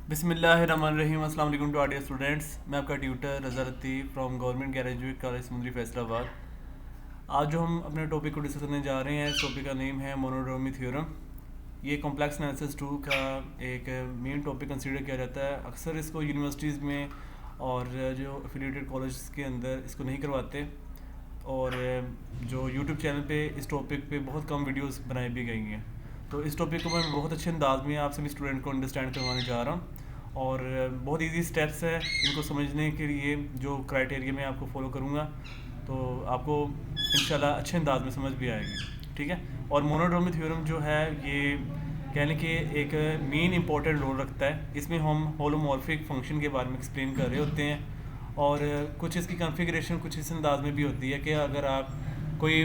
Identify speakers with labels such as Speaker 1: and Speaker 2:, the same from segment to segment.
Speaker 1: बिस्मिल्लाहिर्रहमानिर्रहीम। अस्सलाम वालेकुम टू डियर स्टूडेंट्स। मैं आपका tutor Raza Latif from government graduate college Samundri Faisalabad. आज जो हम अपने टॉपिक को डिस्कस करने जा रहे हैं, इस टॉपिक का नेम है मोनोड्रोमी थ्योरम। ये कॉम्प्लेक्स एनालिसिस 2 का एक मेन टॉपिक कंसीडर किया जाता है। अक्सर इसको यूनिवर्सिटीज़ में और जो एफिलिएटेड कॉलेज के अंदर इसको नहीं करवाते, और जो यूट्यूब चैनल पे इस टॉपिक पे बहुत कम वीडियोस बनाई भी गई हैं। तो इस टॉपिक को मैं बहुत अच्छे अंदाज में आप सभी स्टूडेंट को अंडरस्टैंड करवाने जा रहा हूँ, और बहुत इजी स्टेप्स है इनको समझने के लिए जो क्राइटेरिया मैं आपको फॉलो करूँगा, तो आपको इंशाल्लाह अच्छे अंदाज में समझ भी आएगी। ठीक है। और मोनोड्रोमी थ्योरम जो है ये कहने के एक मेन इंपॉर्टेंट रोल रखता है। इसमें हम होलोमॉर्फिक फंक्शन के बारे में एक्सप्लेन कर रहे होते हैं, और कुछ इसकी कॉन्फ़िगरेशन कुछ इस अंदाज में भी होती है कि अगर आप कोई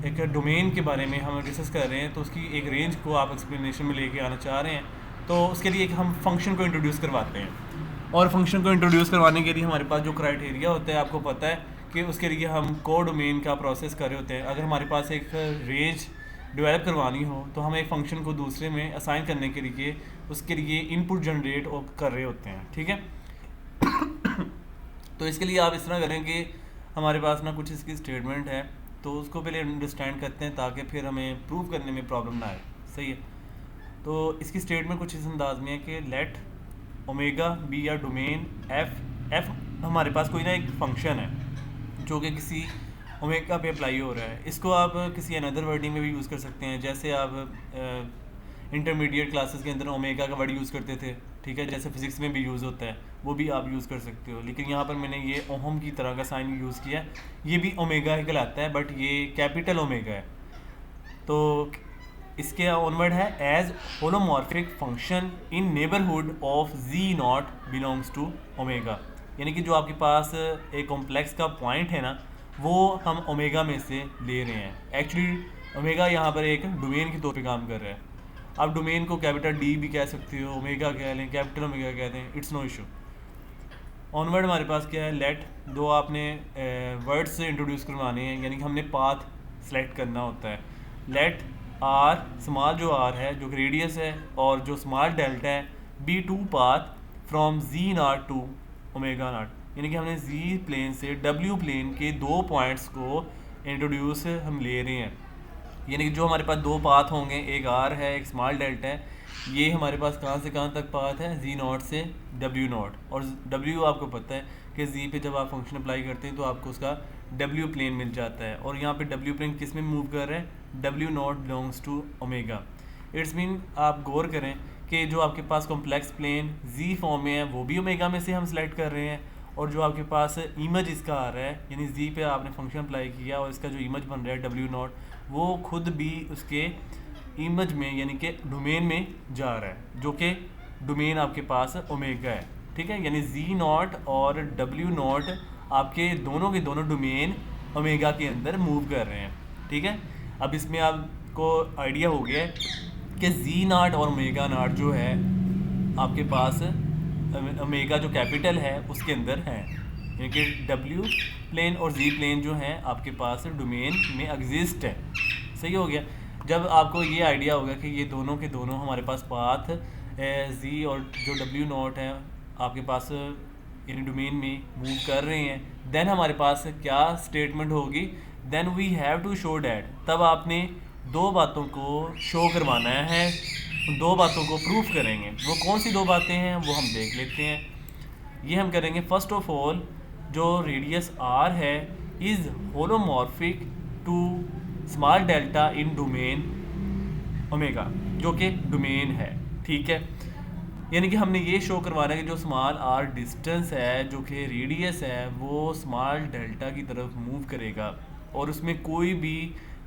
Speaker 1: एक डोमेन के बारे में हम डिस्कस कर रहे हैं, तो उसकी एक रेंज को आप एक्सप्लेनेशन में लेके आना चाह रहे हैं, तो उसके लिए एक हम फंक्शन को इंट्रोड्यूस करवाते हैं। और फंक्शन को इंट्रोड्यूस करवाने के लिए हमारे पास जो क्राइटेरिया होता है, आपको पता है कि उसके लिए हम को डोमेन का प्रोसेस कर रहे होते हैं। अगर हमारे पास एक रेंज डेवलप करवानी हो, तो हम एक फ़ंक्शन को दूसरे में असाइन करने के लिए उसके लिए इनपुट जनरेट कर रहे होते हैं। ठीक है। तो इसके लिए आप इस तरह करें कि हमारे पास ना कुछ इसकी स्टेटमेंट है, तो उसको पहले अंडरस्टैंड करते हैं ताकि फिर हमें प्रूव करने में प्रॉब्लम ना आए। सही है। तो इसकी स्टेटमेंट कुछ इस अंदाज में है कि लेट ओमेगा बी या डोमेन एफ। एफ हमारे पास कोई ना एक फंक्शन है जो कि किसी ओमेगा पे अप्लाई हो रहा है। इसको आप किसी अनदर वर्डिंग में भी यूज़ कर सकते हैं, जैसे आप इंटरमीडिएट क्लासेस के अंदर ओमेगा का वर्ड यूज़ करते थे। ठीक है। जैसे फिज़िक्स में भी यूज़ होता है, वो भी आप यूज़ कर सकते हो। लेकिन यहाँ पर मैंने ये ओहम की तरह का साइन यूज़ किया है। ये भी ओमेगा ही कहलाता है, बट ये कैपिटल ओमेगा है। तो इसके ऑनवर्ड है as holomorphic function in neighbourhood of G naught belongs to omega. यानी कि जो आपके पास एक कॉम्प्लेक्स का पॉइंट है ना, वो हम ओमेगा में से ले रहे हैं। एक्चुअली ओमेगा यहाँ पर एक डोमेन के तौर पे काम कर रहा है। आप डोमेन को कैपिटल डी भी कह सकते हो, ओमेगा कह लें, कैपिटल ओमेगा कहते हैं, इट्स नो इशू। ऑनवर्ड हमारे पास क्या है, लेट। दो आपने वर्ड्स से इंट्रोड्यूस करवाने हैं, यानी कि हमने पाथ सेलेक्ट करना होता है। लेट आर, स्मॉल जो आर है जो रेडियस है, और जो स्मॉल डेल्टा है, be to path from G not to omega not. यानी कि हमने जी प्लेन से डब्ल्यू प्लेन के दो पॉइंट्स को इंट्रोड्यूस हम ले रहे हैं। यानी कि जो हमारे पास दो पाथ होंगे, एक आर है, एक स्मॉल डेल्टा है, ये हमारे पास कहाँ से कहाँ तक पाथ है, जी नॉट से डब्ल्यू नॉट। और डब्ल्यू आपको पता है कि जी पे जब आप फंक्शन अप्लाई करते हैं तो आपको उसका डब्ल्यू प्लेन मिल जाता है। और यहाँ पे डब्ल्यू प्लेन किस में मूव कर रहे हैं, W not belongs to omega. It's mean आप गौर करें कि जो आपके पास कॉम्प्लेक्स प्लेन जी फॉर्म में है, वो भी ओमेगा में से हम सेलेक्ट कर रहे हैं। और जो आपके पास इमेज इसका आ रहा है, यानी जी पे आपने फंक्शन अप्लाई किया और इसका जो इमेज बन रहा है डब्ल्यू नॉट, वो खुद भी उसके इमेज में यानी कि डोमेन में जा रहा है, जो कि डोमेन आपके पास ओमेगा है। ठीक है। यानी जी नॉट और डब्ल्यू नॉट आपके दोनों के दोनों डोमेन ओमेगा के अंदर मूव कर रहे हैं। ठीक है। अब इसमें आपको आइडिया हो गया है कि जी नॉट और ओमेगा नॉट जो है आपके पास ओमेगा जो कैपिटल है उसके अंदर है, यानी कि डब्ल्यू प्लेन और जी प्लेन जो है आपके पास डोमेन में एग्जिस्ट है। सही हो गया। जब आपको ये आइडिया होगा कि ये दोनों के दोनों हमारे पास पाथ जी और जो डब्ल्यू नॉट है आपके पास यानी डोमेन में मूव कर रहे हैं, देन हमारे पास क्या स्टेटमेंट होगी, then we have to show that. तब आपने दो बातों को शो करवाना है, दो बातों को प्रूफ करेंगे। वो कौन सी दो बातें हैं वो हम देख लेते हैं। ये हम करेंगे फर्स्ट ऑफ ऑल, जो रेडियस आर है is holomorphic to small delta in domain omega, जो कि डोमेन है। ठीक है। यानी कि हमने ये शो करवाना है कि जो स्मॉल आर डिस्टेंस है, जो कि रेडियस है, वो स्मॉल डेल्टा की तरफ मूव करेगा और उसमें कोई भी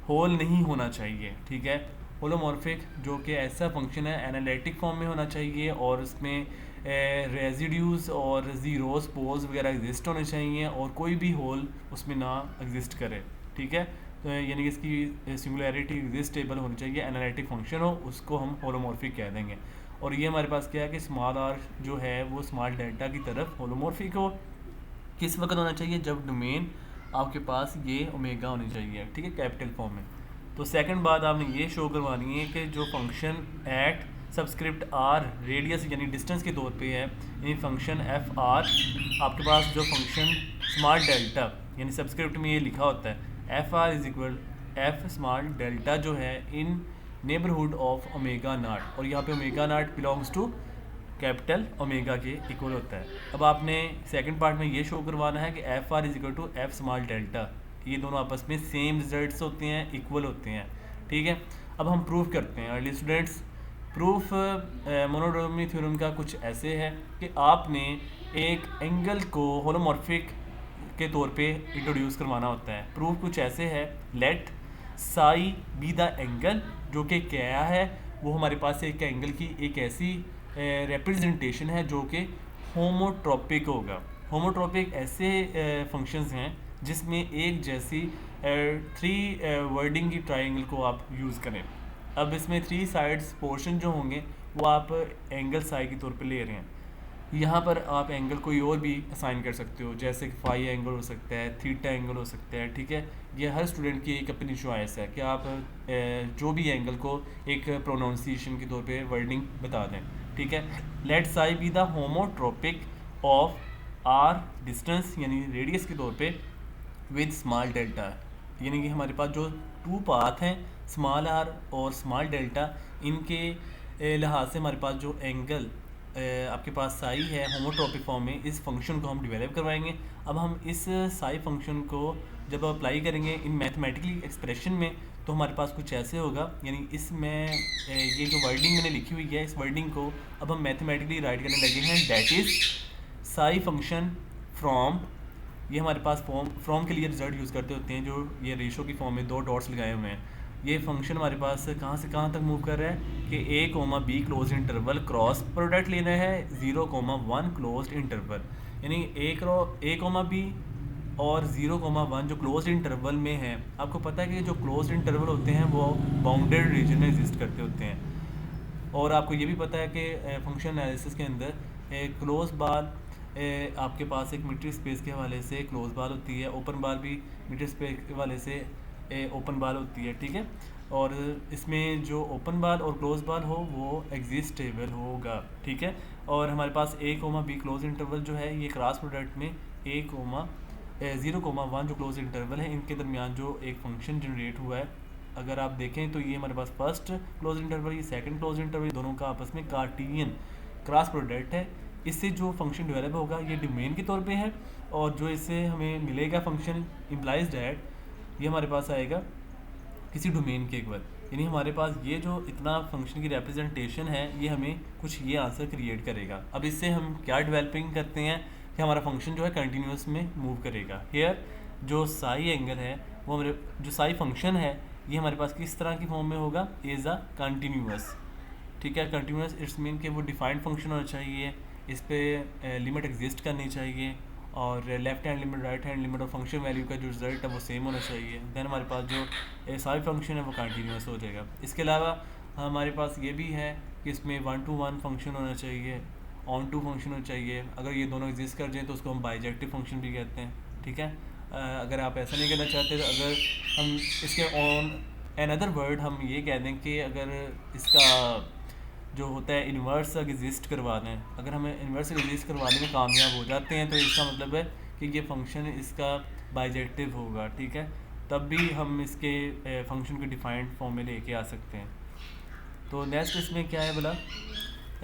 Speaker 1: होल नहीं होना चाहिए। ठीक है। होलोमॉर्फिक जो कि ऐसा फंक्शन है एनालिटिक फॉर्म में होना चाहिए, और उसमें रेजिड्यूज और ज़ीरोस पोल्स वगैरह एग्जिस्ट होने चाहिए, और कोई भी होल उसमें ना एग्जिस्ट करे। ठीक है। तो यानी कि इसकी सिंगुलैरिटी एग्जिस्टेबल होनी चाहिए, एनालिटिक फंक्शन हो, उसको हम होलोमॉर्फिक कह देंगे। और ये हमारे पास क्या है कि स्मॉल आर जो है वो स्मॉल डेल्टा की तरफ होलोमॉर्फिक हो। किस वक्त होना चाहिए, जब डोमेन आपके पास ये ओमेगा होनी चाहिए। ठीक है, कैपिटल फॉर्म में। तो सेकंड बात आपने ये शो करवानी है कि जो function at subscript R radius यानी डिस्टेंस के तौर पे है, यानी फंक्शन एफ आर आपके पास जो फंक्शन स्मॉल डेल्टा यानी सबस्क्रिप्ट में ये लिखा होता है F R is equal F small delta जो है in neighbourhood of omega not, और यहाँ पे omega not belongs to capital omega के इक्वल होता है। अब आपने सेकंड पार्ट में ये शो करवाना है कि F R is equal to F small delta, ये दोनों आपस में सेम रिजल्ट्स होते हैं, इक्वल होते हैं, ठीक है। अब हम प्रूफ करते हैं अर्ली स्टूडेंट्स। प्रूफ मोनोटोमी थ्योरम का कुछ ऐसे है कि आपने एक एंगल को होलोमॉर्फिक के तौर पे इंट्रोड्यूस करवाना होता है। प्रूफ कुछ ऐसे है, let psi be the angle, जो कि क्या है, वो हमारे पास एक एंगल की एक ऐसी रिप्रेजेंटेशन है जो कि होमोट्रोपिक होगा। होमोट्रोपिक ऐसे फंक्शंस हैं जिसमें एक जैसी थ्री वर्डिंग की ट्रायंगल को आप यूज़ करें। अब इसमें थ्री साइड्स पोर्शन जो होंगे वो आप एंगल साई के तौर पे ले रहे हैं। यहाँ पर आप एंगल कोई और भी असाइन कर सकते हो, जैसे कि फाई एंगल हो सकता है, थीटा एंगल हो सकता है, ठीक है। ये हर स्टूडेंट की एक अपनी चॉइस है कि आप जो भी एंगल को एक प्रोनाउंसिएशन के तौर पे वर्डिंग बता दें, ठीक है। Let psi be the homotropic of R distance यानी रेडियस के तौर पे विद स्मॉल डेल्टा, यानी कि हमारे पास जो टू पाथ हैं स्मॉल आर और स्मॉल डेल्टा, इनके लिहाज से हमारे पास जो एंगल आपके पास साई है होमोट्रोपिक फॉर्म में, इस फंक्शन को हम डेवलप करवाएंगे। अब हम इस साई फंक्शन को जब अप्लाई करेंगे इन मैथमेटिकली एक्सप्रेशन में तो हमारे पास कुछ ऐसे होगा, यानी इसमें ये जो वर्डिंग मैंने लिखी हुई है इस वर्डिंग को अब हम मैथमेटिकली राइट करने लगे हैं। That is Sai function from, ये हमारे पास फ्रॉम के लिए रिजल्ट यूज़ करते होते हैं जो ये रेशो की फॉर्म में दो डॉट्स लगाए हुए हैं। ये फंक्शन हमारे पास कहाँ से कहाँ तक मूव कर रहा है कि A comma B close interval cross product लेना है 0,1 क्लोज इंटरवल, यानी ए कोमा बी और 0,1 जो क्लोज इंटरवल में है। आपको पता है कि जो क्लोज इंटरवल होते हैं वो बाउंडेड रीजन में एग्जिस्ट करते होते हैं, और आपको ये भी पता है कि फंक्शन एनालिसिस के अंदर क्लोज बार आपके पास एक मीट्रिक स्पेस के हवाले से क्लोज बार होती है, ओपन बार भी मीट्रिक स्पेस के हवाले से ओपन बार होती है, ठीक है। और इसमें जो ओपन बार और क्लोज बार हो वो एग्जिस्टेबल होगा, ठीक है। और हमारे पास ए कोमा बी क्लोज इंटरवल जो है ये क्रॉस प्रोडक्ट में ए कोमा 0,1 जो क्लोज इंटरवल है इनके दरमियान जो एक फंक्शन जनरेट हुआ है, अगर आप देखें तो ये हमारे पास फर्स्ट क्लोज इंटरवल, ये सेकंड क्लोज इंटरवल, दोनों का आपस में कार्टेशियन क्रॉस प्रोडक्ट है। इससे जो फंक्शन डेवलप होगा ये डोमेन के तौर पे है, और जो इससे हमें मिलेगा फंक्शन इम्प्लाइज डैट ये हमारे पास आएगा किसी डोमेन के इक्वल, यानी हमारे पास ये जो इतना फंक्शन की रिप्रेजेंटेशन है ये हमें कुछ ये आंसर क्रिएट करेगा। अब इससे हम क्या डेवलपिंग करते हैं कि हमारा फंक्शन जो है कंटिन्यूस में मूव करेगा। हेयर जो साई एंगल है वो हमारे जो साई फंक्शन है ये हमारे पास किस तरह की फॉर्म में होगा, इज़ अ कंटिन्यूस, ठीक है। कंटिन्यूस इट्स मीन कि वो डिफाइंड फंक्शन होना चाहिए, इस पर लिमिट एग्जिस्ट करनी चाहिए, और left hand limit right hand limit और फंक्शन वैल्यू का जो रिजल्ट है वो सेम होना चाहिए। देन हमारे पास जो सारी फंक्शन है वो कंटिन्यूस हो जाएगा। इसके अलावा हमारे पास ये भी है कि इसमें 1 to 1 फंक्शन होना चाहिए, ऑन टू फंक्शन होना चाहिए। अगर ये दोनों एग्जिस्ट कर जाएँ तो उसको हम बाइजेक्टिव फंक्शन भी कहते हैं, ठीक है। अगर आप ऐसा नहीं करना चाहते तो अगर हम इसके ऑन अनदर वर्ड हम ये कह दें कि अगर इसका जो होता है इन्वर्स एग्जिस्ट करवा दें, अगर हमें इन्वर्स एग्जिस्ट करवाने में कामयाब हो जाते हैं तो इसका मतलब है कि ये फंक्शन इसका बाइजेक्टिव होगा, ठीक है। तब भी हम इसके फंक्शन को डिफाइंड फॉर्म में लेके आ सकते हैं। तो नेक्स्ट इसमें क्या है बोला,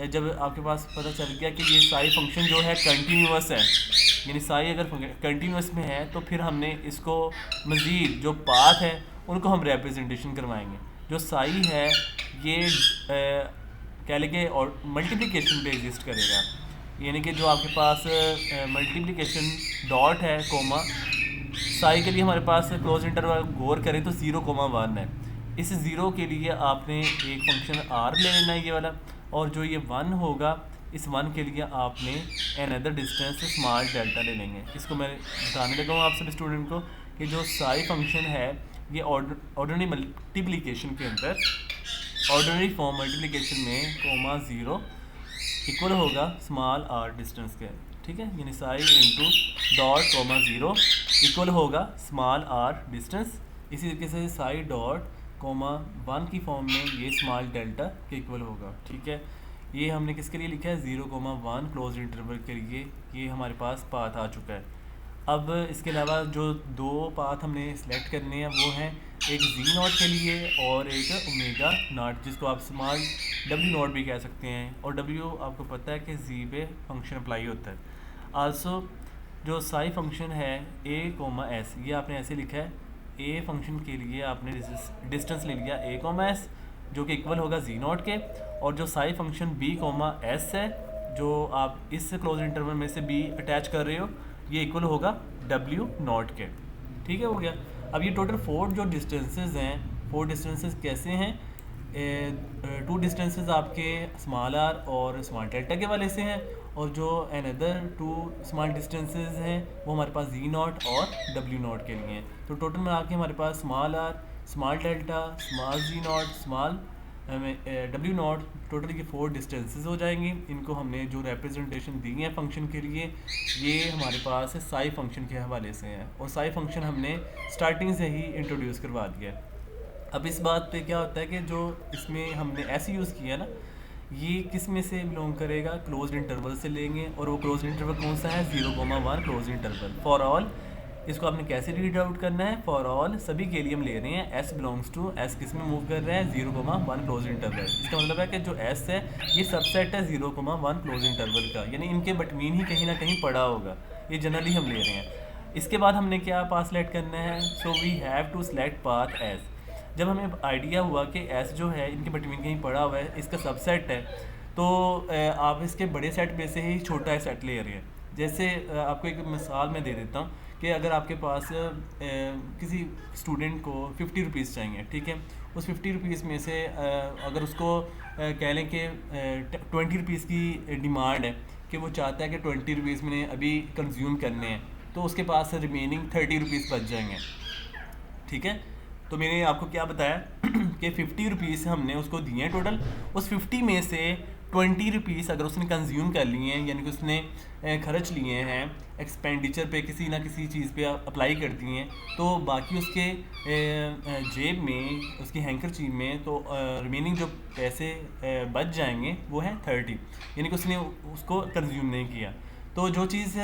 Speaker 1: जब आपके पास पता चल गया कि ये साई फंक्शन जो है कंटिन्यूस है, यानी साई अगर कंटिन्यूस में है तो फिर हमने इसको मज़ीद जो पाथ है उनको हम रिप्रेजेंटेशन करवाएंगे। जो साई है ये कह लेंगे और मल्टीप्लिकेशन पे एग्जिस्ट करेगा, यानी कि जो आपके पास मल्टीप्लिकेशन डॉट है कोमा, साई के लिए हमारे पास क्लोज इंटरवल गौर करें तो 0,1 है। इस 0 के लिए आपने एक फंक्शन आर ले लेना है ये वाला, और जो ये 1 होगा इस 1 के लिए आपने अनदर डिस्टेंस स्मॉल डेल्टा ले लेंगे। इसको मैं बताने लगा हूँ आप सभी स्टूडेंट को कि जो साई फंक्शन है ये ऑर्डिनरी मल्टीप्लिकेशन के अंदर ऑर्डिनरी फॉर्म मल्टीप्लिकेशन में कोमा 0 इक्वल होगा स्मॉल आर डिस्टेंस के, ठीक है। यानी psi into dot comma 0 equal होगा स्मॉल आर डिस्टेंस। इसी तरीके से साई डॉट कोमा 1 की फॉर्म में ये स्मॉल डेल्टा के इक्वल होगा। ठीक है, ये हमने किसके लिए लिखा है 0,1 क्लोज इंटरवल के लिए, ये हमारे पास पाथ आ चुका है। अब इसके अलावा जो दो पाथ हमने सेलेक्ट करने हैं वो हैं एक जी नॉट के लिए और एक ओमेगा नॉट, जिसको आप स्मॉल डब्ल्यू नॉट भी कह सकते हैं। और डब्ल्यू आपको पता है कि जी पे फंक्शन अप्लाई होता है। आल्सो जो साई फंक्शन है ए कोमा एस, ये आपने ऐसे लिखा है, ए फंक्शन के लिए आपने डिस्टेंस ले लिया ए कोमा एस जो कि इक्वल होगा जी नॉट के, और जो psi function B comma S है जो आप इस क्लोज इंटरवल में से बी अटैच कर रहे हो, ये इक्वल होगा डब्ल्यू नॉट के। ठीक है, हो गया। अब ये टोटल 4 जो डिस्टेंसेस हैं, 4 डिस्टेंसेस कैसे हैं, 2 डिस्टेंसेस आपके स्मॉल आर और स्मॉल डेल्टा के वाले से हैं, और जो अनदर 2 स्मॉल डिस्टेंसेस हैं वो हमारे पास जी नॉट और डब्ल्यू नॉट के लिए हैं। तो टोटल में आके हमारे पास small R, small delta, small G naught, small W naught, total के 4 डिस्टेंसेस हो जाएंगे। इनको हमने जो रिप्रेजेंटेशन दी है फंक्शन के लिए, ये हमारे पास साई फंक्शन के हवाले से हैं, और साई फंक्शन हमने स्टार्टिंग से ही इंट्रोड्यूस करवा दिया है। अब इस बात पे क्या होता है कि जो इसमें हमने ऐसे यूज़ किया ना, ये किस में से बिलोंग करेगा, क्लोज इंटरवल से लेंगे, और वो क्लोज इंटरवल कौन सा है 0,1 क्लोज इंटरवल फॉर ऑल। इसको आपने कैसे रीड आउट करना है, फॉर ऑल सभी के लिए हम ले रहे हैं एस बिलोंग्स टू, एस किस में मूव कर रहा है 0,1 क्लोज इंटरवल। इसका मतलब है कि जो एस है ये सबसेट है 0,1 क्लोज इंटरवल का, यानी इनके बिटवीन ही कहीं ना कहीं पड़ा होगा, ये जनरली हम ले रहे हैं। इसके बाद हमने क्या पाथ सेलेक्ट करना है, so we have to select path S. जब हमें आइडिया हुआ कि एस जो है इनके बिटवीन कहीं पड़ा हुआ है, इसका सबसेट है, तो आप इसके बड़े सेट में से ही छोटा सेट ले रहे हैं। जैसे आपको एक मिसाल मैं दे देता हूँ कि अगर आपके पास किसी स्टूडेंट को 50 रुपीज़ चाहिए, ठीक है, उस 50 रुपीज़ में से अगर उसको कह लें कि 20 रुपीज़ की डिमांड है कि वो चाहता है कि 20 रुपीज़ मैंने अभी कंज्यूम करने हैं, तो उसके पास रिमेनिंग 30 रुपीज़ बच जाएंगे। ठीक है, तो मैंने आपको क्या बताया कि 50 रुपीज़ हमने उसको दिए हैं टोटल, उस 50 में से 20 रुपीज़ अगर उसने कंज्यूम कर लिए हैं, यानी कि उसने खर्च लिए हैं एक्सपेंडिचर पे, किसी ना किसी चीज़ पे अप्लाई कर दिए हैं, तो बाकी उसके जेब में, उसकी हैंकरचीफ में तो रिमेनिंग जो पैसे बच जाएंगे वो हैं 30, यानी कि उसने उसको कंज्यूम नहीं किया। तो जो चीज़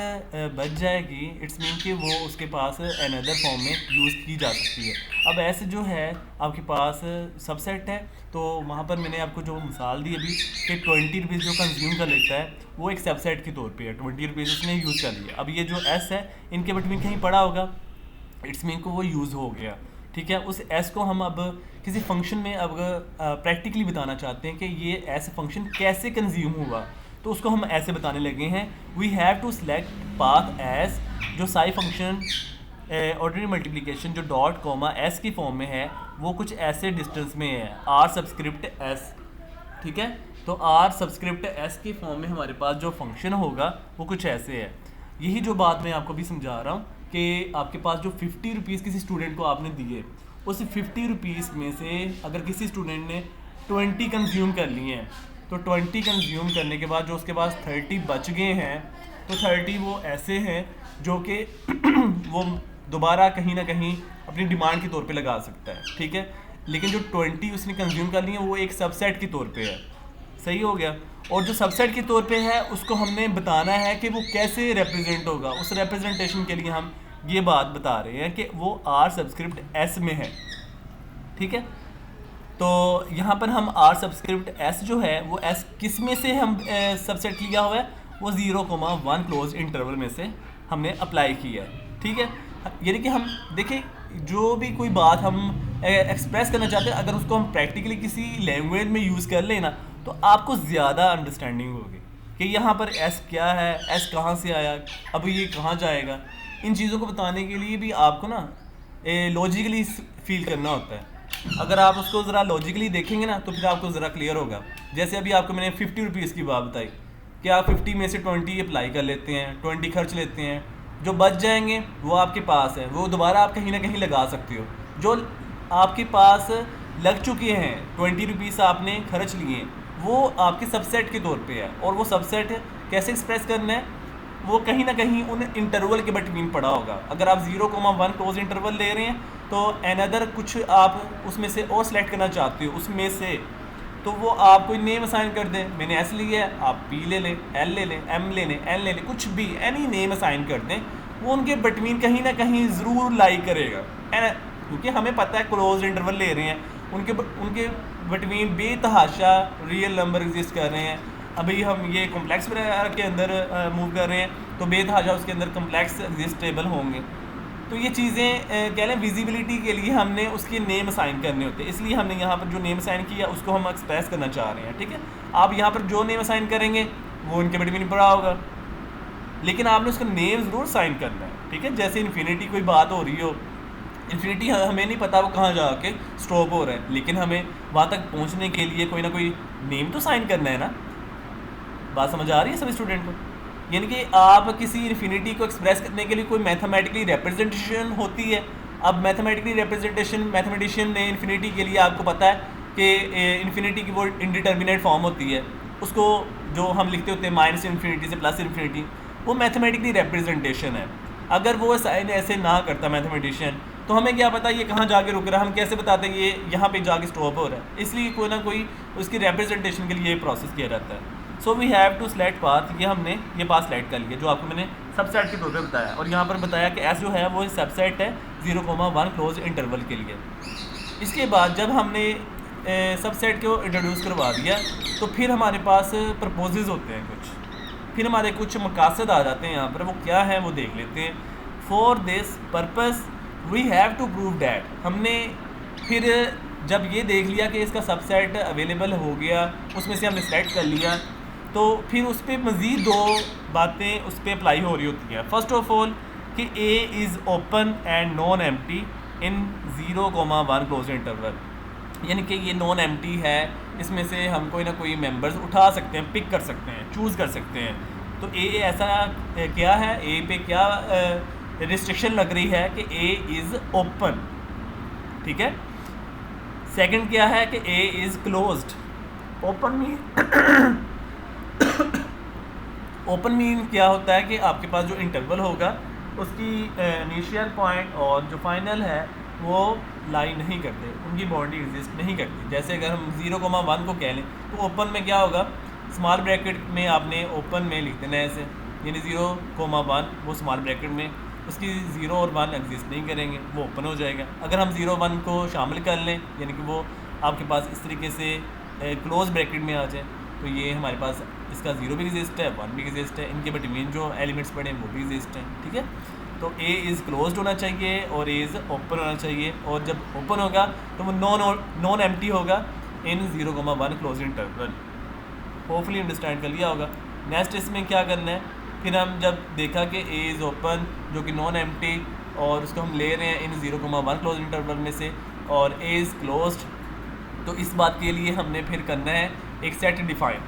Speaker 1: बच जाएगी इट्स मीन कि वो उसके पास अनदर फॉर्म में यूज़ की जा सकती है। अब ऐसे जो है आपके पास सबसेट है, तो वहाँ पर मैंने आपको जो मिसाल दी अभी कि 20 रुपीज़ जो कंज्यूम कर लेता है वो एक सबसेट के तौर पे है, 20 रुपीज़ उसने यूज़ कर लिया। अब ये जो एस है इनके बिटवीन कहीं पड़ा होगा, इट्स मीन को वो यूज़ हो गया। ठीक है, उस एस को हम अब किसी फंक्शन में अब प्रैक्टिकली बताना चाहते हैं कि ये एस फंक्शन कैसे कंज्यूम हुआ, तो उसको हम ऐसे बताने लगे हैं, we have to select path S, जो साई फंक्शन ऑर्डिनरी मल्टीप्लिकेशन जो डॉट कॉमा एस की फॉर्म में है वो कुछ ऐसे डिस्टेंस में है आर सबस्क्रिप्ट एस। ठीक है, तो आर सबस्क्रिप्ट एस की फॉर्म में हमारे पास जो फंक्शन होगा वो कुछ ऐसे है। यही जो बात मैं आपको भी समझा रहा हूँ कि आपके पास जो 50 रुपीज़ किसी स्टूडेंट को आपने दिए, उस 50 रुपीज़ में से अगर किसी स्टूडेंट ने 20 कंज्यूम कर लिए हैं, तो 20 कंज्यूम करने के बाद जो उसके पास 30 बच गए हैं, तो 30 वो ऐसे हैं जो कि वो दोबारा कहीं ना कहीं अपनी डिमांड के तौर पे लगा सकता है। ठीक है, लेकिन जो 20 उसने कंज्यूम कर लिए वो एक सबसेट के तौर पे है। सही हो गया, और जो सबसेट के तौर पे है उसको हमने बताना है कि वो कैसे रिप्रेजेंट होगा। उस रिप्रेजेंटेशन के लिए हम ये बात बता रहे हैं कि वो आर सबस्क्रिप्ट एस में है। ठीक है, तो यहाँ पर हम आर सबस्क्रिप्ट एस जो है वो एस किस में से हम सबसेट लिया हुआ है, वो 0,1 क्लोज इंटरवल में से हमने अप्लाई किया है। ठीक है, यानी कि हम देखिए जो भी कोई बात हम एक्सप्रेस करना चाहते हैं, अगर उसको हम प्रैक्टिकली किसी लैंग्वेज में यूज़ कर लें ना, तो आपको ज़्यादा अंडरस्टैंडिंग होगी कि यहाँ पर एस क्या है, एस कहाँ से आया, अब ये कहाँ जाएगा। इन चीज़ों को बताने के लिए भी आपको ना लॉजिकली फील करना होता है। अगर आप उसको ज़रा लॉजिकली देखेंगे ना तो फिर आपको ज़रा क्लियर होगा। जैसे अभी आपको मैंने 50 रुपीज़ की बात बताई कि आप 50 में से 20 अप्लाई कर लेते हैं, 20 खर्च लेते हैं, जो बच जाएंगे वो आपके पास है, वो दोबारा आप कहीं ना कहीं लगा सकते हो। जो आपके पास लग चुके हैं 20 रुपीज़ आपने खर्च लिए, वो आपके सबसेट के तौर पे है, और वो सबसेट कैसे एक्सप्रेस करना है, वो कहीं ना कहीं उन इंटरवल के बिटवीन पड़ा होगा। अगर आप 0,1 क्लोज इंटरवल ले रहे हैं तो अनदर कुछ आप उसमें से और सेलेक्ट करना चाहते हो उसमें से, तो वो आप कोई नेम असाइन कर दें। मैंने एस लिया है, आप पी ले लें, एल ले लें, एम ले लें, एन ले लें, कुछ भी एनी नेम असाइन कर दें, वो उनके बिटवीन कहीं ना कहीं ज़रूर लाई करेगा। क्योंकि हमें पता है क्लोज इंटरवल ले रहे हैं, उनके बिटवीन बेतहाशा रियल नंबर एग्जिस्ट कर रहे हैं। अभी हम ये कॉम्प्लेक्स के अंदर मूव कर रहे हैं, तो बेतहाशा उसके अंदर कॉम्प्लेक्स एग्जिस्टेबल होंगे। तो ये चीज़ें कह लें विजिबिलिटी के लिए हमने उसके नेम असाइन करने होते हैं, इसलिए हमने यहाँ पर जो नेम असाइन किया उसको हम एक्सप्रेस करना चाह रहे हैं। ठीक है, आप यहाँ पर जो नेम असाइन करेंगे वो उनके बिटवीन पड़ा होगा, लेकिन आपने उसका नेम ज़रूर साइन करना है। ठीक है, जैसे इन्फिनिटी कोई बात हो रही हो, इन्फिनिटी हमें नहीं पता वो कहाँ जाके स्टॉप हो रहा है, लेकिन हमें वहाँ तक पहुँचने के लिए कोई ना कोई नेम तो साइन करना है ना। बात समझ आ रही है सभी स्टूडेंट को? यानी कि आप किसी इन्फिनिटी को एक्सप्रेस करने के लिए कोई मैथमेटिकली रिप्रेजेंटेशन होती है। अब मैथमेटिकली रिप्रेजेंटेशन, मैथमेटिशियन ने इन्फिनिटी के लिए आपको पता है कि इन्फिनिटी की वो इंडिटर्मिनेट फॉर्म होती है, उसको जो हम लिखते होते हैं माइनस इन्फिनिटी से प्लस इन्फिनिटी, वो मैथमेटिकली रिप्रेजेंटेशन है। अगर वो साइन ऐसे ना करता मैथमेटिशियन, तो हमें क्या पता ये कहाँ जाके रुक रहा है, हम कैसे बताते हैं ये यहाँ पे जाके स्टॉप हो रहा है। इसलिए कोई ना कोई उसकी रिप्रेजेंटेशन के लिए प्रोसेस किया जाता है। So we have to select path, ये हमने ये पाथ सेलेक्ट कर लिया जो आपको मैंने सबसेट के तौर पे बताया, और यहाँ पर बताया कि एस जो है वो सबसेट है 0,1 क्लोज इंटरवल के लिए। इसके बाद जब हमने सबसेट को इंट्रोड्यूस करवा दिया, तो फिर हमारे पास प्रपोजेस होते हैं कुछ, फिर हमारे कुछ मकासद आ जाते हैं यहाँ पर, वो क्या है वो देख लेते हैं। For this purpose we have to prove that, हमने फिर जब ये देख लिया कि इसका सबसेट अवेलेबल हो गया, उसमें से हमने सेलेक्ट कर लिया, तो फिर उस पर मज़ीद दो बातें उस पर अप्लाई हो रही होती हैं। फर्स्ट ऑफ ऑल कि A is open and non empty in 0,1 close interval, यानी कि ये नॉन एम्प्टी है, इसमें से हम कोई ना कोई मेंबर्स उठा सकते हैं, पिक कर सकते हैं, चूज़ कर सकते हैं। तो ए ऐसा क्या है, ए पे क्या रिस्ट्रिक्शन लग रही है कि ए इज़ ओपन। ठीक है, सेकंड क्या है कि A is closed. Open mean open mean क्या होता है कि आपके पास जो इंटरवल होगा उसकी इनिशियल पॉइंट और जो फाइनल है वो लाई नहीं करते, उनकी बाउंड्री एग्जिस्ट नहीं करती। जैसे अगर हम 0,1 को कह लें, तो ओपन में क्या होगा, स्मॉल ब्रैकेट में आपने ओपन में लिख देना है ऐसे, यानी 0,1 वो स्मॉल ब्रैकेट में, उसकी 0 और 1 एग्जिस्ट नहीं करेंगे, वो ओपन हो जाएगा। अगर हम 0,1 को शामिल कर लें, यानी कि वो आपके पास इस तरीके से क्लोज ब्रैकेट में आ जाए, तो ये हमारे पास इसका 0 भी एग्जिस्ट है, 1 भी एग्जिस्ट है, इनके बिटवीन जो एलिमेंट्स पड़े हैं वो भी एग्जिस्ट हैं। ठीक है, तो ए इज़ क्लोज्ड होना चाहिए और ए इज़ ओपन होना चाहिए, और जब ओपन होगा तो वो नॉन एम्प्टी होगा इन 0,1 क्लोज इंटरवल। होपफुली अंडरस्टैंड कर लिया होगा। नेक्स्ट इसमें क्या करना है, फिर हम जब देखा कि ए इज़ ओपन जो कि नॉन एम्प्टी, और उसको हम ले रहे हैं इन 0,1 क्लोज इंटरवल में से, और ए इज़ क्लोज्ड, तो इस बात के लिए हमने फिर करना है एक सेट डिफाइन।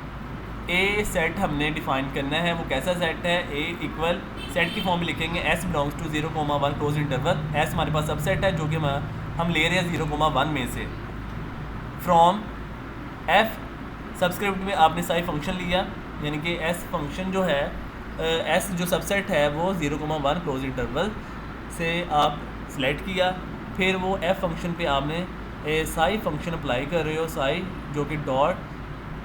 Speaker 1: ए सेट हमने डिफाइन करना है, वो कैसा सेट है, ए इक्वल सेट की फॉर्म में लिखेंगे S belongs to 0,1 close interval. S हमारे पास सबसेट है जो कि हम ले रहे हैं 0,1 में से, फ्रॉम एफ सबस्क्रिप्ट में आपने साई फंक्शन लिया, यानी कि एस फंक्शन जो है, एस जो सबसेट है वो 0,1 क्लोज इंटरवल से आप सेलेक्ट किया, फिर वो एफ फंक्शन पे आपने साई फंक्शन अप्लाई कर रहे हो, साई जो कि डॉट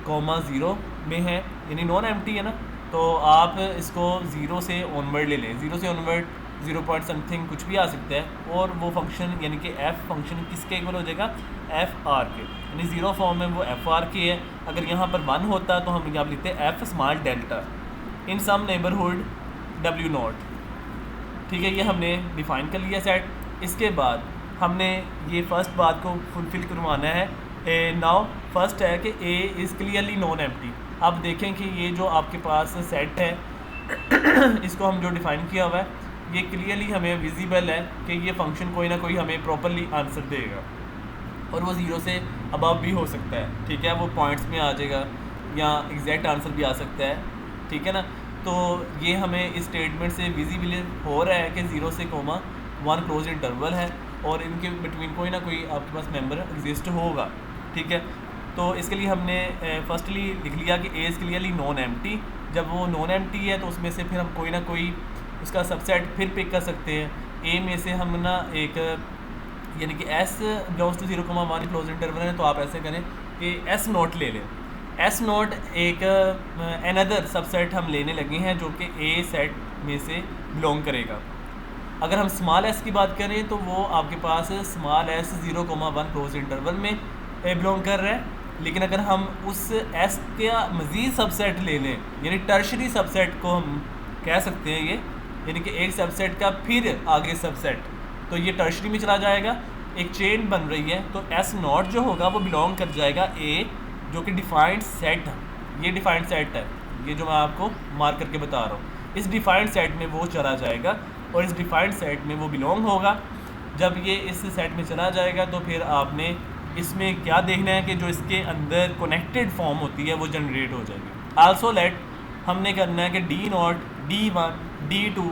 Speaker 1: कॉमा 0 में है, यानी नॉन एम्प्टी है ना, तो आप इसको 0 से ऑनवर्ड ले लें, 0 से ऑनवर्ड 0 पॉइंट समथिंग कुछ भी आ सकता है, और वो फंक्शन यानी कि एफ फंक्शन किसके इक्वल हो जाएगा, एफ आर के, यानी 0 फॉर्म में वो एफ आर के है। अगर यहाँ पर 1 होता तो हम यहाँ पर लिखते हैं F small delta in some neighbourhood W0। ठीक है, ये हमने डिफ़ाइन कर लिया सेट। इसके बाद हमने ये फर्स्ट बात को फुलफ़िल करवाना है। नाउ फर्स्ट है कि A is clearly non empty. आप देखें कि ये जो आपके पास सेट है इसको हम जो डिफ़ाइन किया हुआ है, ये क्लियरली हमें विजिबल है कि ये फंक्शन कोई ना कोई हमें प्रॉपरली आंसर देगा, और वो 0 से अबव भी हो सकता है। ठीक है, वो पॉइंट्स में आ जाएगा या एग्जैक्ट आंसर भी आ सकता है। ठीक है ना, तो ये हमें इस स्टेटमेंट से विजिबल हो रहा है कि 0 से 1 क्लोज इंटरवल है, और इनके बिटवीन कोई ना कोई आपके पास मेंबर एग्जिस्ट होगा। ठीक है, तो इसके लिए हमने फर्स्टली लिख लिया कि A is clearly non empty. जब वो नॉन एम्प्टी है तो उसमें से फिर हम कोई ना कोई उसका सबसेट फिर पिक कर सकते हैं। ए में से हम ना एक यानी कि S belongs to 0,1 close interval है, तो आप ऐसे करें कि एस नोट ले लें। एस नोट एक अनदर सबसेट हम लेने लगे हैं जो कि ए सेट में से बिलोंग करेगा। अगर हम स्मॉल एस की बात करें तो वो आपके पास स्मॉल एस 0,1 क्लोज इंटरवल में बिलोंग कर रहा है। लेकिन अगर हम उस एस का मज़ीद सबसेट ले लें, यानी टर्शरी सबसेट को हम कह सकते हैं ये, यानी कि एक सबसेट का फिर आगे सबसेट, तो ये टर्शरी में चला जाएगा, एक चेन बन रही है। तो एस नॉट जो होगा वो बिलोंग कर जाएगा ए, जो कि डिफाइंड सेट है। ये डिफाइंड सेट है, ये जो मैं आपको मार्क करके बता रहा हूँ, इस डिफाइंड सेट में वो चला जाएगा और इस डिफाइंड सेट में वो बिलोंग होगा। जब ये इस सेट में चला जाएगा तो फिर आपने इसमें क्या देखना है कि जो इसके अंदर कनेक्टेड फॉर्म होती है वो जनरेट हो जाएगी। आल्सो लेट हमने करना है कि D not, D1, D2,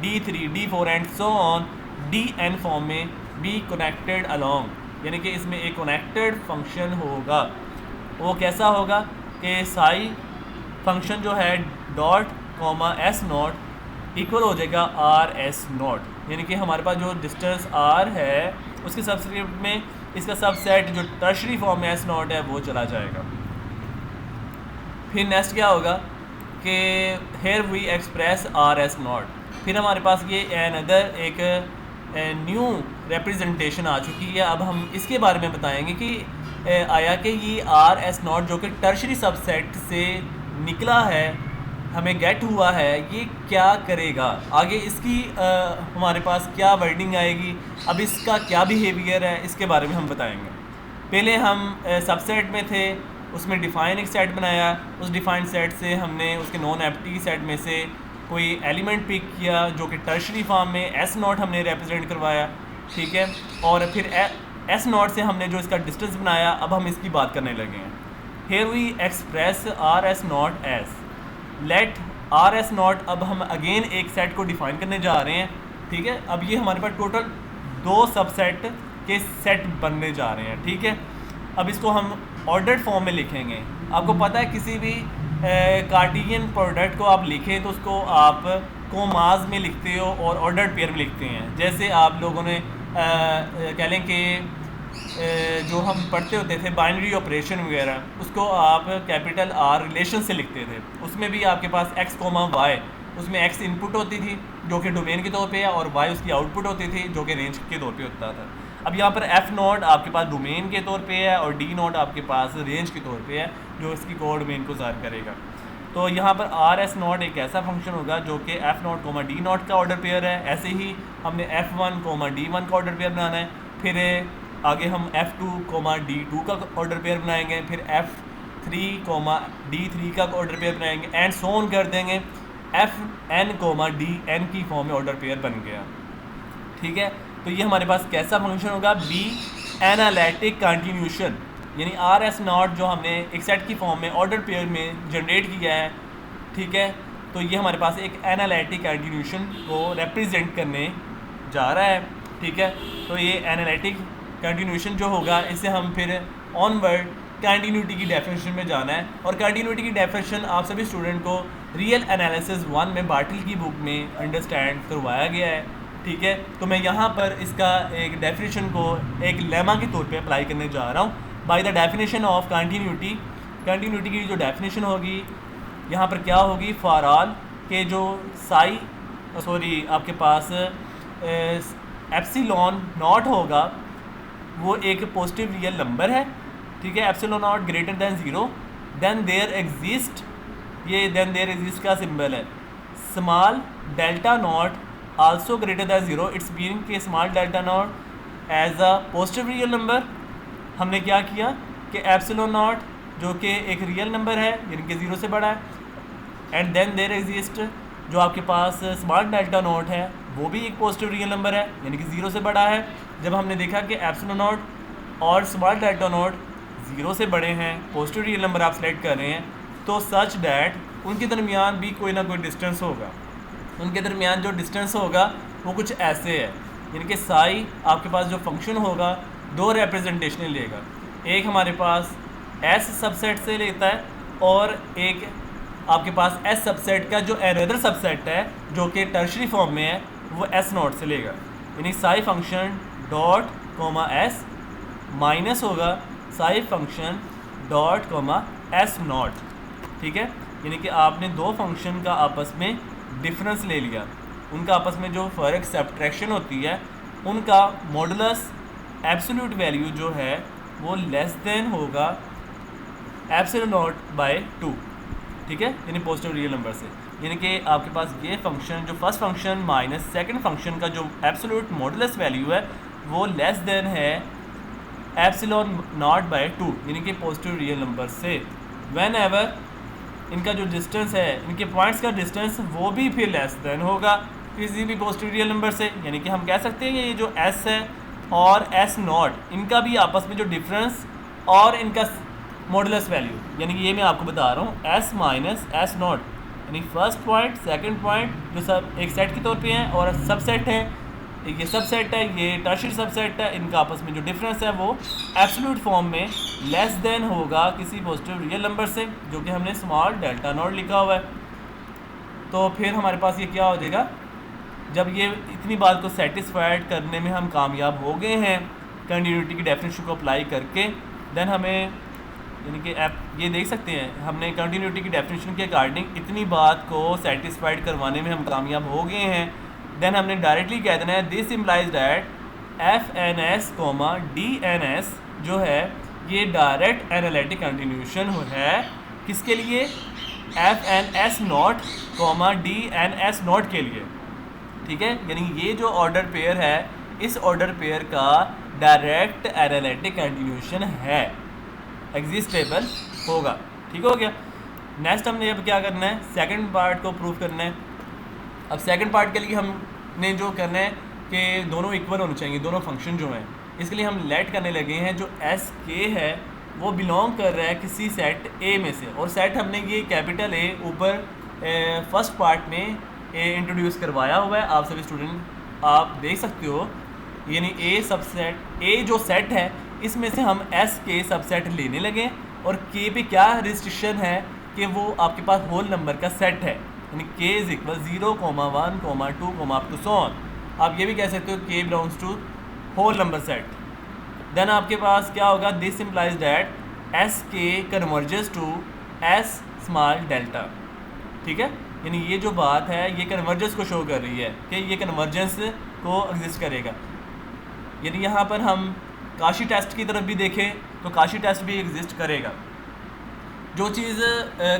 Speaker 1: D3, D4 and so on Dn form में बी कनेक्टेड अलॉन्ग, यानी कि इसमें एक कनेक्टेड फंक्शन होगा। वो कैसा होगा कि साई फंक्शन जो है dot comma S not equal हो जाएगा आर एस नॉट, यानी कि हमारे पास जो डिस्टेंस आर है उसके सबस्क्रिप्ट में इसका सबसेट जो टर्शरी फॉर्म में एस नॉट है वो चला जाएगा। फिर नेक्स्ट क्या होगा कि here we express R S not, फिर हमारे पास ये अनदर एक न्यू रिप्रेजेंटेशन आ चुकी है। अब हम इसके बारे में बताएंगे कि आया कि ये आर एस नॉट जो कि टर्शरी सबसेट से निकला है, हमें गेट हुआ है, ये क्या करेगा आगे, इसकी हमारे पास क्या वर्डिंग आएगी, अब इसका क्या बिहेवियर है, इसके बारे में हम बताएंगे। पहले हम सबसेट में थे, उसमें डिफ़ाइन एक सेट बनाया, उस डिफ़ाइन सेट से हमने उसके नॉन एम्प्टी सेट में से कोई एलिमेंट पिक किया जो कि टर्शरी फॉर्म में एस नॉट हमने रिप्रेजेंट करवाया, ठीक है। और फिर एस नॉट से हमने जो इसका डिस्टेंस बनाया, अब हम इसकी बात करने लगे हैं। Here we express R S not S let R S not, अब हम अगेन एक सेट को डिफ़ाइन करने जा रहे हैं, ठीक है। अब ये हमारे पास टोटल 2 सबसेट के सेट बनने जा रहे हैं, ठीक है। अब इसको हम ऑर्डर्ड फॉर्म में लिखेंगे। आपको पता है किसी भी कार्टेशियन प्रोडक्ट को आप लिखें तो उसको आप कोमाज में लिखते हो और ऑर्डर्ड पेयर में लिखते हैं। जैसे आप लोगों ने कह लें कि जो हम पढ़ते होते थे बाइनरी ऑपरेशन वगैरह, उसको आप कैपिटल आर रिलेशन से लिखते थे। उसमें भी आपके पास एक्स कोमा वाई, उसमें एक्स इनपुट होती थी जो कि डोमेन के तौर पे है, और वाई उसकी आउटपुट होती थी जो कि रेंज के तौर पे होता था। अब यहाँ पर एफ नोट आपके पास डोमेन के तौर पे है और डी नोट आपके पास रेंज के तौर पे है जो इसकी कोड डोमेन को ज़ाहिर करेगा। तो यहाँ पर आर एस नॉट एक ऐसा फंक्शन होगा जो कि F not comma D not का ऑर्डर पेयर है। ऐसे ही हमने F1 कोमा D1 का ऑर्डर पेयर बनाना है, फिर आगे हम F2 कोमा D2 का ऑर्डर पेयर बनाएंगे, फिर F3 कोमा D3 का ऑर्डर पेयर बनाएंगे एंड सो ऑन कर देंगे। Fn कोमा Dn की फॉर्म में ऑर्डर पेयर बन गया, ठीक है। तो ये हमारे पास कैसा फंक्शन होगा, बी एनालिटिक कंटिन्यूशन, यानी आर एस नॉट जो हमने एक सेट की फॉर्म में ऑर्डर पेयर में जनरेट किया है, ठीक है। तो ये हमारे पास एक एनालिटिक कंटिन्यूशन को रिप्रेजेंट करने जा रहा है, ठीक है। तो ये एनालिटिक कंटिन्यूशन जो होगा इससे हम फिर ऑनवर्ड कंटिन्यूटी की डेफिनेशन में जाना है, और कंटिन्यूटी की डेफिनेशन आप सभी स्टूडेंट को रियल एनालिसिस 1 में बाटिल की बुक में अंडरस्टैंड करवाया गया है, ठीक है। तो मैं यहाँ पर इसका एक डेफिनेशन को एक लेमा के तौर पे अप्लाई करने जा रहा हूँ। By the definition of continuity, continuity की जो डेफिनेशन होगी यहाँ पर क्या होगी, फॉर ऑल के जो साई आपके पास एप्सिलॉन नॉट होगा वो एक पॉजिटिव रियल नंबर है, ठीक है। Epsilon naught greater than 0 then there exist, ये देन देयर एग्जिस्ट का सिंबल है। Small delta naught also greater than 0, it's meaning कि small delta naught as a positive real number. हमने क्या किया कि एप्सिलॉन नॉट जो कि एक रियल नंबर है यानी कि 0 से बड़ा है, एंड देन देयर एग्जिस्ट जो आपके पास स्मॉल डेल्टा नॉट है वो भी एक पॉजिटिव रियल नंबर है यानी कि 0 से बड़ा है। जब हमने देखा कि एप्सिलॉन नॉट और स्मॉल डेल्टा नॉट 0 से बड़े हैं, पॉजिटिव रियल नंबर आप सेलेक्ट कर रहे हैं, तो सच डैट उनके दरमियान भी कोई ना कोई डिस्टेंस होगा। उनके दरमियान जो डिस्टेंस होगा वो कुछ ऐसे है, यानी कि साई आपके पास जो फंक्शन होगा 2 रिप्रेजेंटेशन लेगा, एक हमारे पास एस सबसेट से लेता है और एक आपके पास एस सबसेट का जो अनदर सबसेट है जो कि टर्शरी फॉर्म में है वो एस नॉट से लेगा। यानी psi function dot comma S minus होगा psi function dot comma S naught, ठीक है। यानी कि आपने दो फंक्शन का आपस में डिफरेंस ले लिया, उनका आपस में जो फ़र्क सब्ट्रैक्शन होती है उनका मॉडुलस एब्सोल्यूट वैल्यू जो है वो लेस देन होगा एप्सिलॉन नॉट बाय 2, ठीक है, यानी पॉजिटिव रियल नंबर से। यानी कि आपके पास ये फंक्शन जो first function minus second function का जो एब्सोल्यूट मॉडुलस वैल्यू है वो लेस देन है एप्सिलॉन नॉट बाय 2, यानी कि पॉजिटिव रियल नंबर से। व्हेन एवर इनका जो डिस्टेंस है, इनके पॉइंट्स का डिस्टेंस वो भी फिर लेस देन होगा किसी भी पॉजिटिव रियल नंबर से। यानी कि हम कह सकते हैं कि ये जो एस है और एस नॉट इनका भी आपस में जो डिफरेंस और इनका मॉडुलस वैल्यू, यानी कि ये मैं आपको बता रहा हूँ एस माइनस एस नॉट, यानी फर्स्ट पॉइंट सेकंड पॉइंट जो सब एक सेट के तौर पे हैं और सबसेट है, ये सबसेट है, ये टर्शियरी सबसेट है, इनका आपस में जो डिफरेंस है वो एब्सोल्यूट फॉर्म में लेस देन होगा किसी पॉजिटिव रियल नंबर से, जो कि हमने स्मॉल डेल्टा नॉट लिखा हुआ है। तो फिर हमारे पास ये क्या हो जाएगा, जब ये इतनी बात को सेटिस्फाइड करने में हम कामयाब हो गए हैं कंटिन्यूटी की डेफिनेशन को अप्लाई करके, देन हमें यानी कि आप ये देख सकते हैं हमने कंटिन्यूटी की डेफिनेशन के अकॉर्डिंग इतनी बात को सेटिस्फाइड करवाने में हम कामयाब हो गए हैं। देन हमने डायरेक्टली कह देना है this implies that F N S comma D N S जो है ये डायरेक्ट एनालिटिक कंटिन्यूशन है किसके लिए, F N S not comma D N S not के लिए, ठीक है। यानी ये जो ऑर्डर पेयर है इस ऑर्डर पेयर का डायरेक्ट एनालिटिक कंटिन्यूशन है, एग्जिस्टेबल होगा, ठीक हो गया। नेक्स्ट हमने अब क्या करना है, सेकंड पार्ट को प्रूव करना है। अब सेकंड पार्ट के लिए हमने जो करना है कि दोनों इक्वल होने चाहिए, दोनों फंक्शन जो हैं, इसके लिए हम लेट करने लगे हैं जो एस के है वो बिलोंग कर रहा है किसी सेट ए में से, और सेट हमने ये कैपिटल ए ऊपर फर्स्ट पार्ट में इंट्रोड्यूस करवाया हुआ है, आप सभी स्टूडेंट आप देख सकते हो। यानी ए सबसेट ए जो सेट है इसमें से हम एस के सबसेट लेने लगे, और के पे क्या रिस्ट्रिक्शन है कि वो आपके पास होल नंबर का सेट है, यानी K is equal 0, 1, 2, up to so on. आप ये भी कह सकते हो K belongs to whole number set. Then आपके पास क्या होगा, this implies that S K converges to S small delta, ठीक है। यानी ये जो बात है ये कन्वर्जेंस को शो कर रही है कि ये कन्वर्जेंस को एग्जिस्ट करेगा। यानी यहाँ पर हम काशी टेस्ट की तरफ भी देखें तो काशी टेस्ट भी एग्जिस्ट करेगा। जो चीज़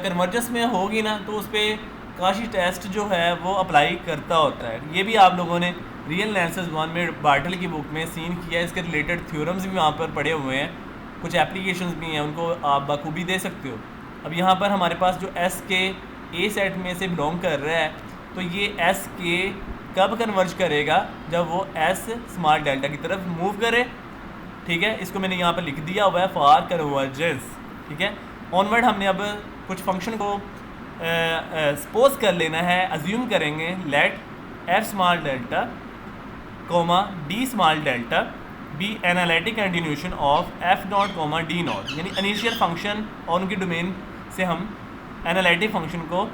Speaker 1: कन्वर्जेंस में होगी ना तो उस पर काशी टेस्ट जो है वो अप्लाई करता होता है। ये भी आप लोगों ने रियल एनालिसिस 1 में बार्टल की बुक में सीन किया है, इसके रिलेटेड थ्योरम्स भी वहाँ पर पढ़े हुए हैं, कुछ एप्लीकेशंस भी हैं, उनको आप बखूबी दे सकते हो। अब यहाँ पर हमारे पास जो एस के ए सेट में से बिलोंग कर रहा है तो ये एस के कब कन्वर्ज करेगा, जब वो एस स्मॉल डेल्टा की तरफ मूव करे, ठीक है। इसको मैंने यहाँ पर लिख दिया हुआ है फॉर कन्वर्जेंस, ठीक है। ऑनवर्ड हमने अब कुछ फंक्शन को सपोज कर लेना है, अज्यूम करेंगे let F small delta comma D small delta be analytic continuation of F not comma D not, यानी इनिशियल फंक्शन और उनके डोमेन से हम एनालिटिक फंक्शन को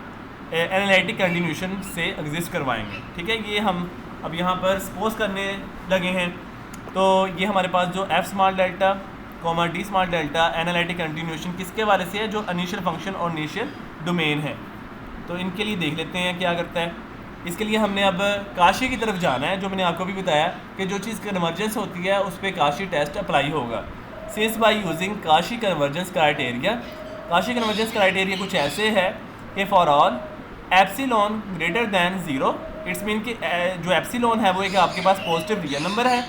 Speaker 1: एनालिटिक कंटिन्यूशन से एग्जिस्ट करवाएंगे, ठीक है। ये हम अब यहाँ पर सपोज करने लगे हैं। तो ये हमारे पास जो F small delta comma D small delta analytic continuation किसके वाले से है, जो इनिशियल फंक्शन और इनिशियल डोमेन है। तो इनके लिए देख लेते हैं क्या करता है। इसके लिए हमने अब काशी की तरफ जाना है, जो मैंने आपको भी बताया कि जो चीज़ कन्वर्जेंस होती है उस पर काशी टेस्ट अप्लाई होगा। Since by using Cauchy convergence criteria, Cauchy convergence criteria कुछ ऐसे है कि for all epsilon greater than 0, it's mean कि जो एप्सिलॉन है वो एक आपके पास पॉजिटिव रियल नंबर है।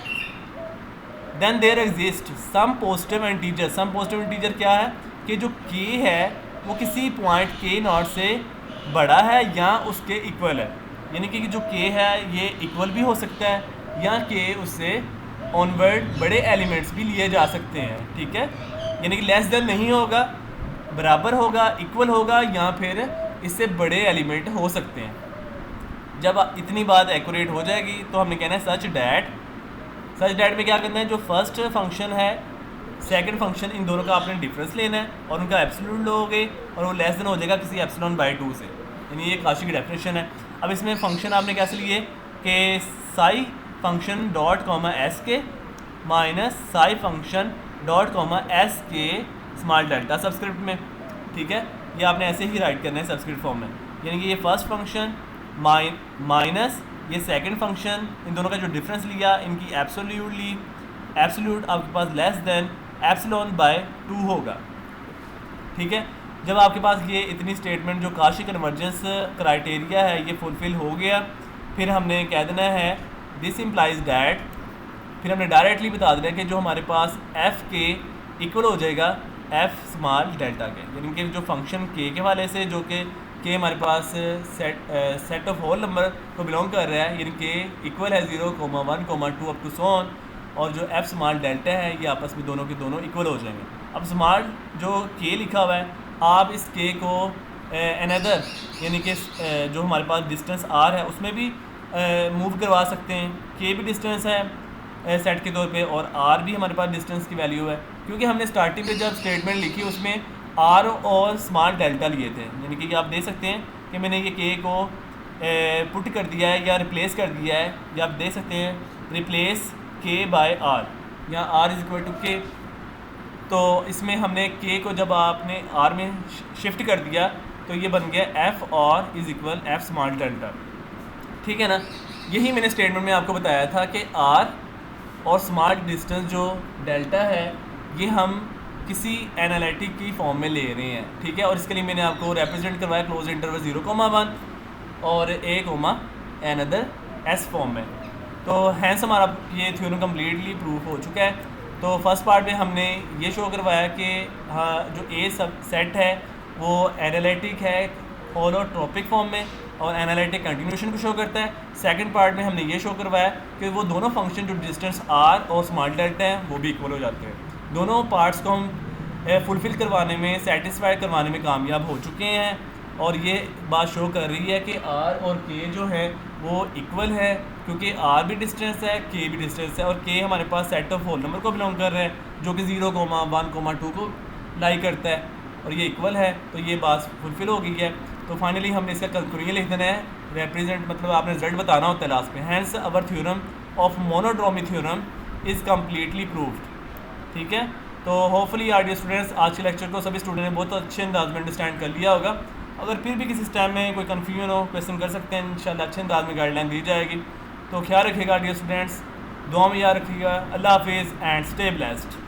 Speaker 1: Then there exist some positive integer, some positive integer क्या है कि जो के है वो किसी पॉइंट के नॉट से बड़ा है या उसके इक्वल है, यानी कि जो के है ये इक्वल भी हो सकता है या के उससे ऑनवर्ड बड़े एलिमेंट्स भी लिए जा सकते हैं, ठीक है। यानी कि लेस देन नहीं होगा, बराबर होगा, इक्वल होगा या फिर इससे बड़े एलिमेंट हो सकते हैं। जब इतनी बात एक्यूरेट हो जाएगी तो हमने कहना है सच डैट में क्या करना है, जो फर्स्ट फंक्शन है सेकंड फंक्शन इन दोनों का आपने डिफरेंस लेना है और उनका एब्सोल्यूट लोगे और वो लेस देन हो जाएगा किसी एप्सिलॉन बाय 2 से, यानी ये काशी की डेफिनेशन है। अब इसमें फंक्शन आपने कैसे लिए कि psi function dot comma S के minus psi function dot comma S के स्मॉल डेल्टा सबस्क्रिप्ट में, ठीक है। ये आपने ऐसे ही राइट करना है सबस्क्रिप्ट फॉर्म में, यानी कि ये फर्स्ट फंक्शन माइनस ये सेकंड फंक्शन, इन दोनों का जो डिफरेंस लिया इनकी एब्सोल्यूट आपके पास लेस देन एप्सिलॉन बाय 2 होगा, ठीक है। जब आपके पास ये इतनी स्टेटमेंट जो काशी कन्वर्जेंस क्राइटेरिया है ये फुलफिल हो गया, फिर हमने कह देना है दिस इम्प्लाइज डैट, फिर हमने डायरेक्टली बता देना है कि जो हमारे पास एफ़ के इक्वल हो जाएगा एफ़ स्मॉल डेल्टा के, यानी कि जो फंक्शन के हवाले से जो कि के हमारे पास सेट ऑफ होल नंबर को बिलोंग कर रहा है, यानी कि इक्वल है 0, 1, 2 अप टू सोन, और जो एफ़ स्मॉल डेल्टा है ये आपस में दोनों के दोनों इक्वल हो जाएंगे। अब स्मॉल जो के लिखा हुआ है, आप इस के को अनदर यानी कि जो हमारे पास डिस्टेंस आर है उसमें भी मूव करवा सकते हैं। के भी डिस्टेंस है सेट के तौर पे, और आर भी हमारे पास डिस्टेंस की वैल्यू है, क्योंकि हमने स्टार्टिंग पे जब स्टेटमेंट लिखी उसमें आर और स्मॉल डेल्टा लिए थे, यानी कि आप देख सकते हैं कि मैंने ये के को पुट कर दिया है या रिप्लेस कर दिया है, या आप देख सकते हैं रिप्लेस के बाय आर, या आर इज इक्वल टू के। तो इसमें हमने के को जब आपने आर में शिफ्ट कर दिया तो ये बन गया एफ़ और is equal F small delta, ठीक है ना। यही मैंने स्टेटमेंट में आपको बताया था कि आर और स्मॉल डिस्टेंस जो डेल्टा है ये हम किसी एनालिटिक की फॉर्म में ले रहे हैं, ठीक है। और इसके लिए मैंने आपको रिप्रेजेंट करवाया क्लोज इंटरवल 0,1 और a, s फॉर्म में। तो हैंस हमारा ये थ्योरम कम्प्लीटली प्रूफ हो चुका है। तो फर्स्ट पार्ट में हमने ये शो करवाया कि हाँ जो ए सब सेट है वो एनालिटिक है होलोट्रोपिक फॉर्म में और एनालिटिक कंटिन्यूशन को शो करता है। सेकंड पार्ट में हमने ये शो करवाया कि वो दोनों फंक्शन जो डिस्टेंस आर और स्मॉल डेल्टा हैं वो भी इक्वल हो जाते हैं। दोनों पार्ट्स को हम फुलफ़िल करवाने में, सेटिस्फाई करवाने में कामयाब हो चुके हैं, और ये बात शो कर रही है कि आर और के जो है वो इक्वल है, क्योंकि आर भी डिस्टेंस है, के भी डिस्टेंस है, और के हमारे पास सेट ऑफ होल नंबर को बिलोंग कर रहा है जो कि 0, 1, 2 को लाई करता है, और ये इक्वल है। तो ये बात फुलफ़िल हो गई है। तो फाइनली हमने इसका कंक्लूजन लिख देना है, रिप्रेजेंट मतलब आपने रिजल्ट बताना होता है लास्ट में। Hence our theorem of monodromy theorem is completely proved, ठीक है। तो होपफुली आर डी स्टूडेंट्स आज के लेक्चर को सभी स्टूडेंट ने बहुत अच्छे अंदाज में अंडरस्टैंड कर लिया होगा। अगर फिर भी किसी टाइम में कोई कन्फ्यूजन हो, क्वेश्चन कर सकते हैं, इंशाल्लाह अच्छे अंदाज में गाइडलाइन दी जाएगी। तो ख्याल रखिएगा डियर स्टूडेंट्स, दुआ में याद रखिएगा। अल्लाह हाफिज़ एंड स्टे ब्लेस्ड।